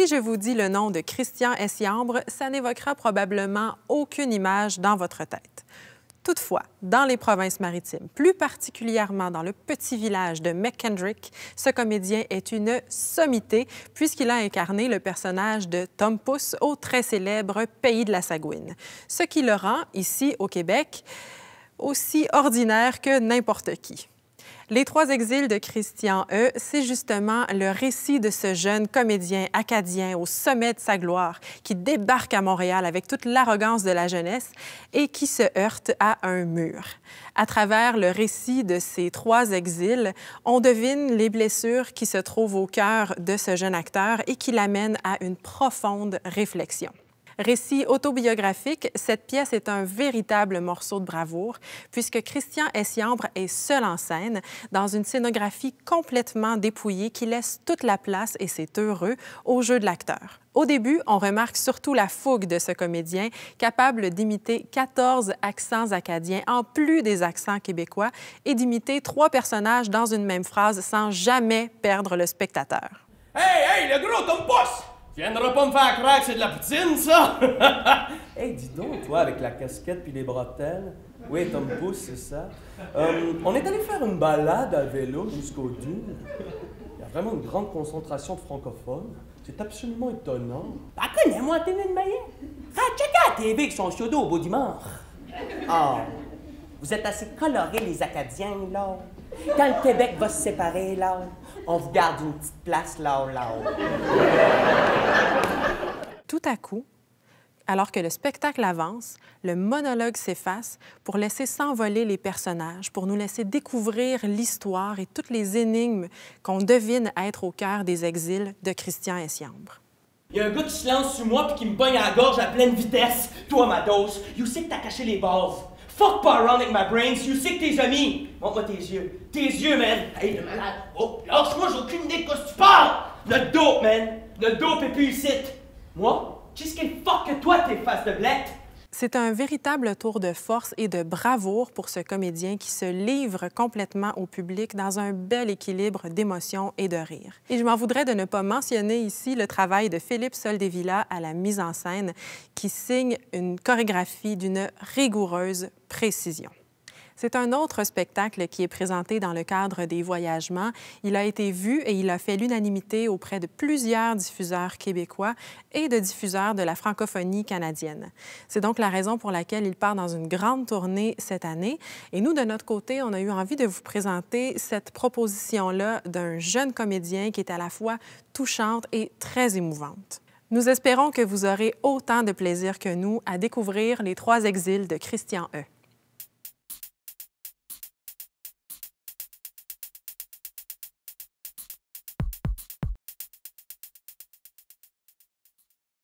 Si je vous dis le nom de Christian Essiambre, ça n'évoquera probablement aucune image dans votre tête. Toutefois, dans les provinces maritimes, plus particulièrement dans le petit village de McKendrick, ce comédien est une sommité puisqu'il a incarné le personnage de Tom Pouce au très célèbre Pays de la Sagouine, ce qui le rend, ici au Québec, aussi ordinaire que n'importe qui. Les trois exils de Christian E., c'est justement le récit de ce jeune comédien acadien au sommet de sa gloire qui débarque à Montréal avec toute l'arrogance de la jeunesse et qui se heurte à un mur. À travers le récit de ces trois exils, on devine les blessures qui se trouvent au cœur de ce jeune acteur et qui l'amènent à une profonde réflexion. Récit autobiographique, cette pièce est un véritable morceau de bravoure puisque Christian Essiambre est seul en scène dans une scénographie complètement dépouillée qui laisse toute la place, et c'est heureux, au jeu de l'acteur. Au début, on remarque surtout la fougue de ce comédien, capable d'imiter 14 accents acadiens en plus des accents québécois et d'imiter 3 personnages dans une même phrase sans jamais perdre le spectateur. Hey, le gros Tom Pouce! Tu viendras pas me faire croire que c'est de la poutine, ça? Hey, dis donc, toi, avec la casquette puis les bretelles. Oui, Tom Pouce, c'est ça. On est allé faire une balade à vélo jusqu'au dune. Il y a vraiment une grande concentration de francophones. C'est absolument étonnant. Bah, connais-moi, t'es une maillet. Checker à la TV avec son chiodo au bout du mort. Oh, vous êtes assez colorés, les Acadiens, là. Quand le Québec va se séparer, là, on vous garde une petite place, là. Tout à coup, alors que le spectacle avance, le monologue s'efface pour laisser s'envoler les personnages, pour nous laisser découvrir l'histoire et toutes les énigmes qu'on devine être au cœur des exils de Christian Essiambre. Il y a un gars qui se lance sur moi puis qui me pogne à la gorge à pleine vitesse. Toi, ma dose, you sais que t'as caché les bases. Fuck pas around avec my brains, you sais que t'es amis. Montre-moi tes yeux. Tes yeux, man. Hey, le malade. Oh, lâche-moi, j'ai aucune idée de quoi tu parles. Le dope, man. Le dope est plus ici. Moi? Qu'est-ce qu'il fuck que toi, tes faces de blette? C'est un véritable tour de force et de bravoure pour ce comédien qui se livre complètement au public dans un bel équilibre d'émotion et de rire. Et je m'en voudrais de ne pas mentionner ici le travail de Philippe Soldevilla à la mise en scène qui signe une chorégraphie d'une rigoureuse précision. C'est un autre spectacle qui est présenté dans le cadre des Voyagements. Il a été vu et il a fait l'unanimité auprès de plusieurs diffuseurs québécois et de diffuseurs de la francophonie canadienne. C'est donc la raison pour laquelle il part dans une grande tournée cette année. Et nous, de notre côté, on a eu envie de vous présenter cette proposition-là d'un jeune comédien qui est à la fois touchante et très émouvante. Nous espérons que vous aurez autant de plaisir que nous à découvrir les trois exils de Christian E.